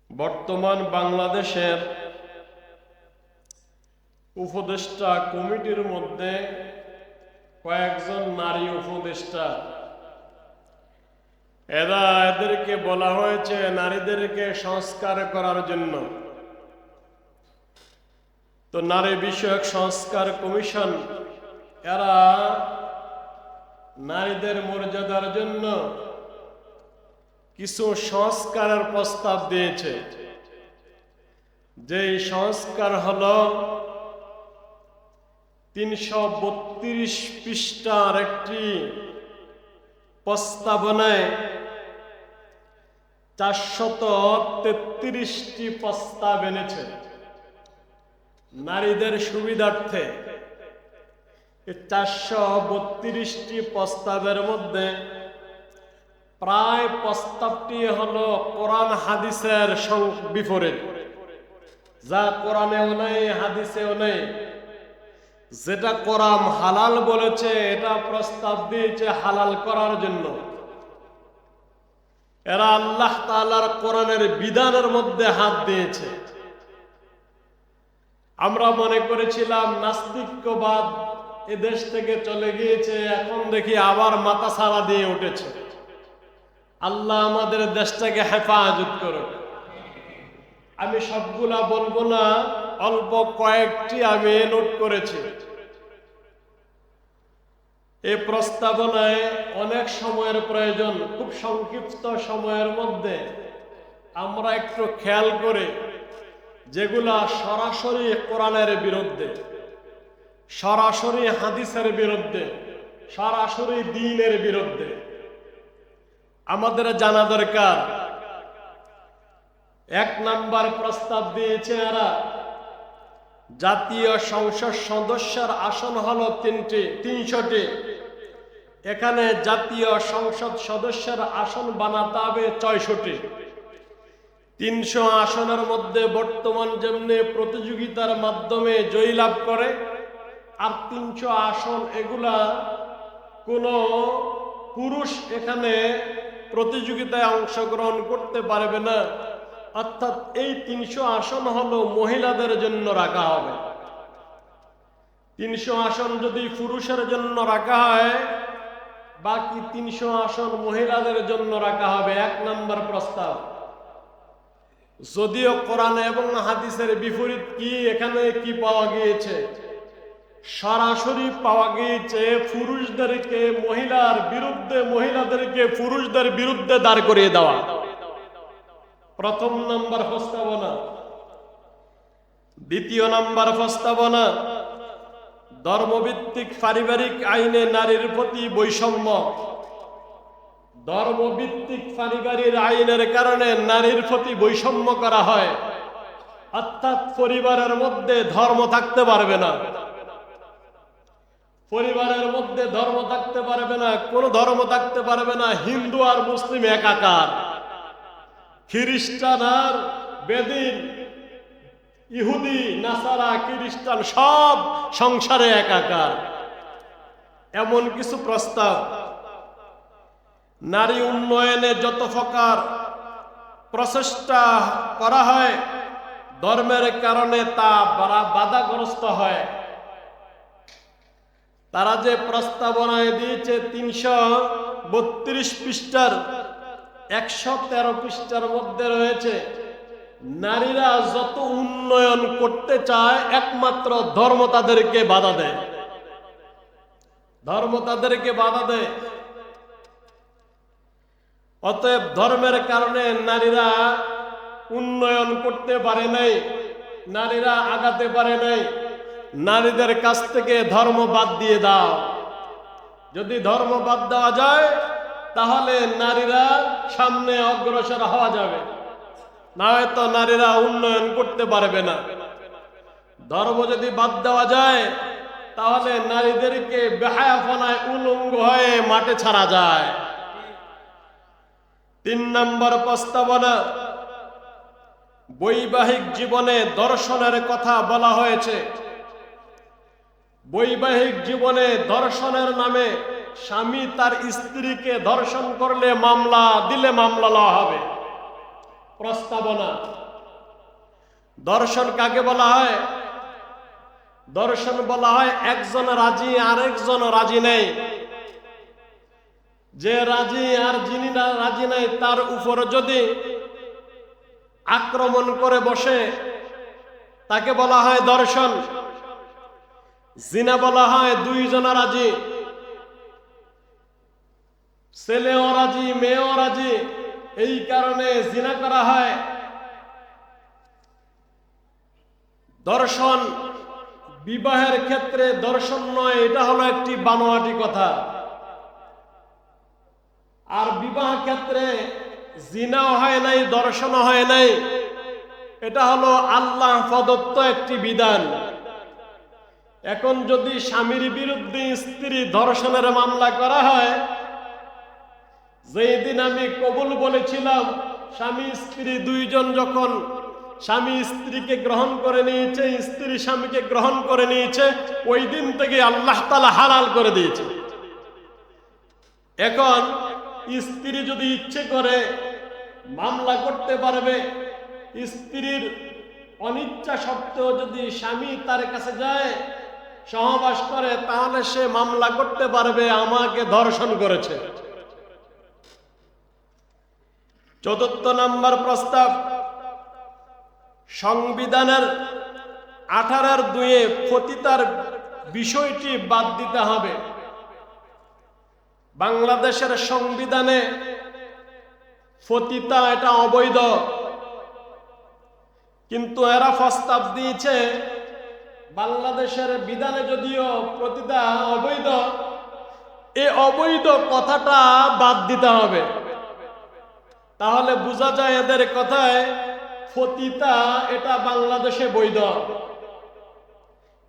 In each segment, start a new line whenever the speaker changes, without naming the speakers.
বর্তমান বাংলাদেশের উপদেষ্টা কমিটির মধ্যে কয়েকজন নারী উপদেষ্টা, এদেরকে বলা হয়েছে নারীদেরকে সংস্কার করার জন্য। তো নারী বিষয়ক সংস্কার কমিশন এরা নারীদের মর্যাদার জন্য কিছু সংস্কারের প্রস্তাব দিয়েছে। যেই সংস্কার হলো ৩৩২ পৃষ্ঠার একটি প্রস্তাবনায় ৪৩৩টি প্রস্তাব এনেছে নারীদের সুবিধার্থে। ৪৩২টি প্রস্তাবের মধ্যে প্রায় প্রস্তাবটি হলো কোরআন হাদিসের বিপরীত, যা কোরআনেও নেই হাদিসেও নেই। যেটা কোরআন হালাল বলেছে এটা প্রস্তাব দিয়েছে হালাল করার জন্য। এরা আল্লাহ তাআলার কোরআনের বিধানের মধ্যে হাত দিয়েছে। আমরা মনে করেছিলাম নাস্তিক্যবাদ এ দেশ থেকে চলে গিয়েছে, এখন দেখি আবার মাথা ছাড়া দিয়ে উঠেছে। আল্লাহ আমাদের দেশটাকে হেফাজত করুক। আমি সবগুলা বলবো না, অল্প কয়েকটি আমি নোট করেছি। এই প্রস্তাবনায় অনেক সময়ের প্রয়োজন, খুব সংক্ষিপ্ত সময়ের মধ্যে আমরা একটু খেয়াল করে যেগুলা সরাসরি কোরআনের বিরুদ্ধে, সরাসরি হাদিসের বিরুদ্ধে, সরাসরি দ্বীনের বিরুদ্ধে আমাদের জানা দরকার। ১ নাম্বার প্রস্তাব দিয়েছে এরা, জাতীয় সংসদ সদস্যের আসন হলো ৩০০টি। এখানে জাতীয় সংসদ সদস্যের আসন বানাতে হবে ৬৬টি। ৩০০ আসনের মধ্যে বর্তমান যেমনি প্রতিযোগিতার মাধ্যমে জয়লাভ করে, আর ৩০০ আসন এগুলা কোনো পুরুষ এখানে প্রতিযোগিতায় অংশগ্রহণ করতে পারবে না। অর্থাৎ এই ৩০০ আসন হলো মহিলাদের জন্য রাখা হবে। ৩০০ আসন যদি পুরুষের জন্য রাখা হয়, বাকি ৩০০ আসন মহিলাদের জন্য রাখা হবে। ১ নম্বর প্রস্তাব। যদিও কোরআন এবং হাদিসের বিপরীত কি এখানে কি পাওয়া গিয়েছে, সরাসরি পাওয়া গিয়েছে পুরুষদেরকে মহিলার বিরুদ্ধে, মহিলাদেরকে পুরুষদের বিরুদ্ধে দাঁড় করিয়ে দেওয়া। ১ম নম্বর প্রস্তাবনা। ২য় নম্বর প্রস্তাবনা, ধর্মভিত্তিক পারিবারিক আইনে নারীর প্রতি বৈষম্য। ধর্মভিত্তিক পারিবারিক আইনের কারণে নারীর প্রতি বৈষম্য করা হয়। অর্থাৎ পরিবারের মধ্যে ধর্ম থাকতে পারবে না, পরিবারের মধ্যে ধর্ম থাকতে পারবে না, কোন ধর্ম থাকতে পারবে না। হিন্দু আর মুসলিম একাকার, খ্রিস্টান আর বেদিন, ইহুদি নাসারা খ্রিস্টান সব সংসারে একাকার। এমন কিছু প্রস্তাব। নারী উন্নয়নে যত প্রকার প্রচেষ্টা করা হয়, ধর্মের কারণে তা বাধাগ্রস্ত হয়। তারা যে প্রস্তাবনায় দিয়েছে ৩৩২ পৃষ্ঠার ১১৩ পৃষ্ঠার মধ্যে রয়েছে, নারীরা যত উন্নয়ন করতে চায় একমাত্র ধর্ম তাদেরকে বাধা দেয়, ধর্ম তাদেরকে বাধা দেয়। অতএব ধর্মের কারণে নারীরা উন্নয়ন করতে পারে নাই, নারীরা আগাতে পারে নাই। নারীদের কাছ থেকে ধর্ম বাদ দিয়ে দাও। যদি ধর্ম বাদ দেওয়া যায় তাহলে নারীরা সামনে অগ্রসর হওয়া যাবে, না হয়তো নারীরা উন্নয়ন করতে পারবে না। ধর্ম যদি বাদ দেওয়া যায় তাহলে নারীদেরকে বেহায়াপনায় উলঙ্গ হয়ে মাঠে ছাড়া যায়। ৩ নম্বর প্রস্তাবনা, বৈবাহিক জীবনে ধর্ষণের কথা বলা হয়েছে। বৈবাহিক জীবনে ধর্ষণের নামে স্বামী তার স্ত্রীকে ধর্ষণ করলে মামলা দিলে মামলা লওয়া হবে। প্রস্তাবনা। দর্শন কাকে বলা হয়? দর্শন বলা হয় একজন রাজি আরেকজন রাজি নেই। যে রাজি আর যিনি রাজি নাই তার উপর যদি আক্রমণ করে বসে তাকে বলা হয় দর্শন। জিনা বলা হয় দুইজনা রাজি, ছেলেও রাজি মেয়েও রাজি, এই কারণে জিনা করা হয়। দর্শন বিবাহের ক্ষেত্রে দর্শন নয়, এটা হলো একটি বানোয়াটি কথা। আর বিবাহ ক্ষেত্রে জিনাও হয় নাই দর্শনও হয় নাই, এটা হলো আল্লাহ প্রদত্ত একটি বিধান। এখন যদি স্বামীর বিরুদ্ধে স্ত্রী ধর্ষণের মামলা করা হয়, যেই দিন আমি কবুল বলেছিলাম স্বামী স্ত্রী দুইজন যখন স্বামী স্ত্রীকে গ্রহণ করে নিয়েছে, স্ত্রী স্বামীকে গ্রহণ করে নিয়েছে, ওই দিন থেকে আল্লাহ তাআলা হালাল করে দিয়েছে। এখন স্ত্রী যদি ইচ্ছে করে মামলা করতে পারবে, স্ত্রীর অনিচ্ছা সত্ত্বেও যদি স্বামী তার কাছে যায় সহবাস করে, তাহলে সে মামলা করতে পারবে আমাকে ধর্ষণ করেছে। চতুর্থ নম্বর প্রস্তাব, সংবিধানের 18(2) পতিতার বিষয়টি বাদ দিতে হবে। বাংলাদেশের সংবিধানে পতিতা এটা অবৈধ, কিন্তু এরা প্রস্তাব দিয়েছে বাংলাদেশের বিধানে যদিও পতিতা অবৈধ, এই অবৈধ কথাটা বাদ দিতে হবে। তাহলে বোঝা যায় এদের কথায় পতিতা এটা বাংলাদেশে বৈধ।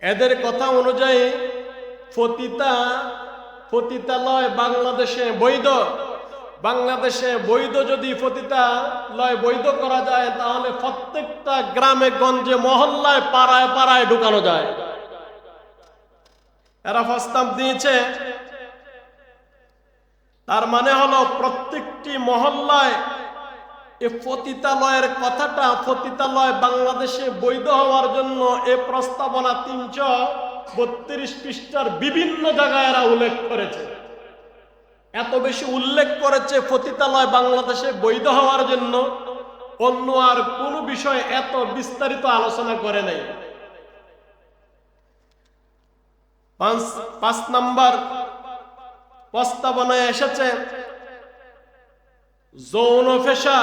এদের কথা অনুযায়ী পতিতালয় বাংলাদেশে বৈধ। বাংলাদেশে বৈধ যদি পতিতালয় বৈধ করা যায়, তাহলে প্রত্যেকটা গ্রামে গঞ্জে মহল্লায় পাড়ায় পাড়ায় ঢুকানো যায়। এরা প্রস্তাব দিয়েছে, তার মানে হলো প্রত্যেকটি মহল্লায় এই পতিতালয়ের কথাটা, পতিতালয় বাংলাদেশে বৈধ হওয়ার জন্য এই প্রস্তাবনা 332 পৃষ্ঠার বিভিন্ন জায়গায় এরা উল্লেখ করেছে। এত বেশি উল্লেখ করেছে পতিতালয় বাংলাদেশে বৈধ হওয়ার জন্য, অন্য আর কোন বিষয় এত বিস্তারিত আলোচনা করে নাই। 5 নম্বর প্রস্তাবনায় এসেছে যৌন পেশা।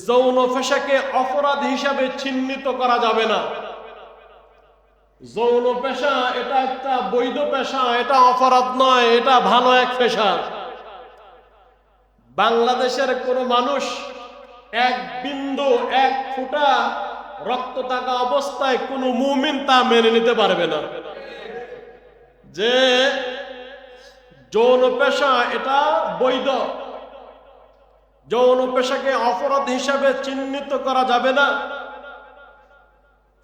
যৌন পেশাকে অপরাধ হিসাবে চিহ্নিত করা যাবে না। যৌন পেশা এটা একটা বৈধ পেশা, এটা অপরাধ নয়, এটা ভালো এক পেশা। বাংলাদেশের কোন মানুষ এক বিন্দু এক ফোঁটা রক্ত থাকা অবস্থায় কোন মুমিন তা মেনে নিতে পারবে না যে যৌন পেশা এটা বৈধ। যৌন পেশাকে অপরাধ হিসাবে চিহ্নিত করা যাবে না।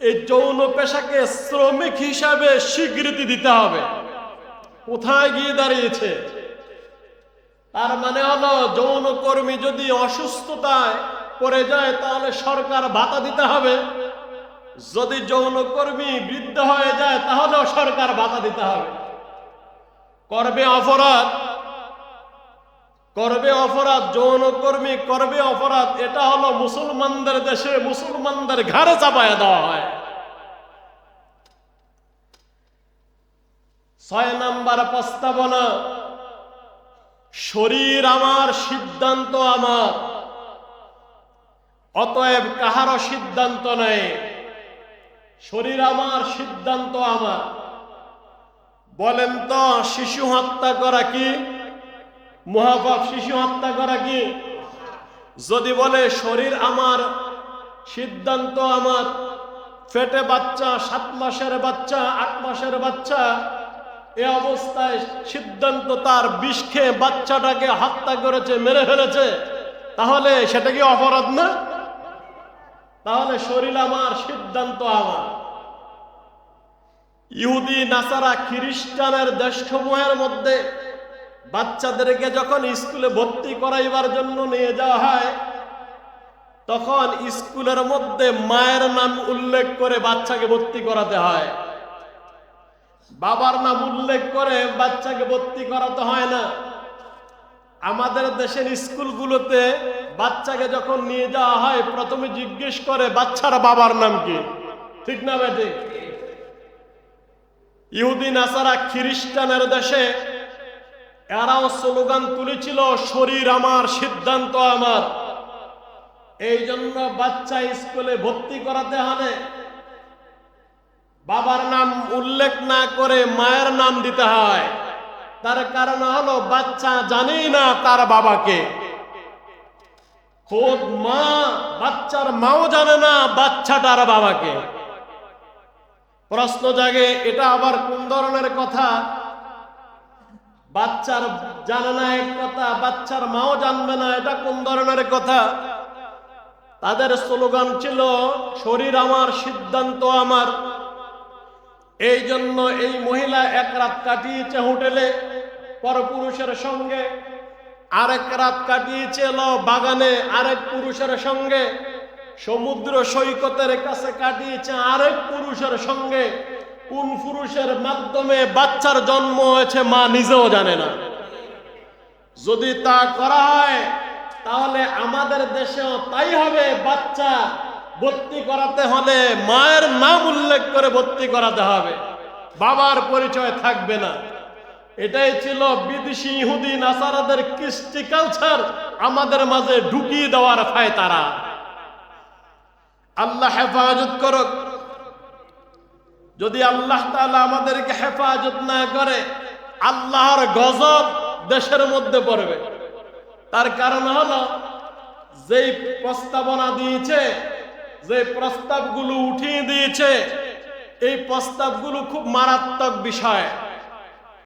এই যৌন পেশাকে শ্রমিক হিসাবে স্বীকৃতি দিতে হবে। কোথায় গিয়ে দাঁড়িয়েছে? তার মানে হলো যৌন কর্মী যদি অসুস্থতায় পড়ে যায় তাহলে সরকার ভাতা দিতে হবে। যদি যৌন কর্মী বৃদ্ধ হয়ে যায় তাহলেও সরকার ভাতা দিতে হবে। করবে অপরাধ, করবে অপরাধ, যৌন কর্মী করবে অপরাধ, এটা হলো মুসলমানদের দেশে মুসলমানদের ঘাড়ে চাপায়া দেওয়া হয়। 6 নম্বর প্রস্তাবনা, শরীর আমার সিদ্ধান্ত আমার, অতএব কাহারও সিদ্ধান্ত নেই। শরীর আমার সিদ্ধান্ত আমার। বলেন তো শিশু হত্যা করা কি মহাপাপ? শিশু হত্যা করা কি? যদি বলে শরীর আমার সিদ্ধান্ত আমার, পেটে বাচ্চা, 7 মাসের বাচ্চা, 8 মাসের বাচ্চা, এ অবস্থায় সিদ্ধান্ত তার বিষ খেয়ে বাচ্চাটাকে হত্যা করেছে, মেরে ফেলেছে, তাহলে সেটা কি অপরাধ না? তাহলে শরীর আমার সিদ্ধান্ত আমার। ইহুদি নাসারা খ্রিস্টানের দেশসমূহের মধ্যে বাচ্চাদেরকে যখন স্কুলে ভর্তি করাইবার জন্য নিয়ে যাওয়া হয়, তখন স্কুলের মধ্যে মায়ের নাম উল্লেখ করে বাচ্চাকে ভর্তি করাতে হয়, বাবার নাম উল্লেখ করে বাচ্চাকে ভর্তি করাতে হয় না। আমাদের দেশের স্কুলগুলোতে বাচ্চাকে যখন নিয়ে যাওয়া হয় প্রথমে জিজ্ঞেস করে বাচ্চার বাবার নাম কি, ঠিক না বেটি? ইহুদি নাসারা খ্রিস্টানের দেশে এরাও স্লোগান তুলেছিল, শরীর আমার সিদ্ধান্ত আমার। এই জন্য বাচ্চা স্কুলে ভর্তি করাতে হলে বাবার নাম উল্লেখ না করে মায়ের নাম দিতে হয়। তার কারণ হলো বাচ্চা জানেই না তার বাবাকে, খোদ মা, বাচ্চার মাও জানে না বাচ্চাটার বাবাকে। প্রশ্ন জাগে, এটা আবার কোন ধরনের কথা? বাচ্চার জানে না এক কথা, বাচ্চার মাও জানবে না, এটা কোন ধরনের কথা? তাদের স্লোগান ছিল শরীর আমার সিদ্ধান্ত আমার। এই জন্য এই মহিলা এক রাত কাটিয়েছে হোটেলে পরপুরুষের সঙ্গে, আরেক রাত কাটিয়েছিল বাগানে আরেক পুরুষের সঙ্গে, সমুদ্র সৈকতের কাছে কাটিয়েছে আরেক পুরুষের সঙ্গে। কোন পুরুষের মাধ্যমে বাচ্চার জন্ম হয়েছে মা নিজেও জানে না। যদি তা করা হয় তাহলে আমাদের দেশেও তাই হবে। বাচ্চা ভর্তি করাতে হলে মায়ের নাম উল্লেখ করে ভর্তি করাতে হবে, বাবার পরিচয় থাকবে না। এটাই ছিল বিদেশি ইহুদি নাসারাদের কৃষ্টি কালচার আমাদের মাঝে ঢুকিয়ে দেওয়ার ফায়তারা। আল্লাহ হেফাজত করুক। যদি আল্লাহ তাআলা আমাদেরকে হেফাজত না করে আল্লাহর গজব দেশের মধ্যে পড়বে। তার কারণ হলো যেই প্রস্তাবনা দিয়েছে, যে প্রস্তাবগুলো উঠিয়ে দিয়েছে, এই প্রস্তাবগুলো খুব মারাত্মক বিষয়।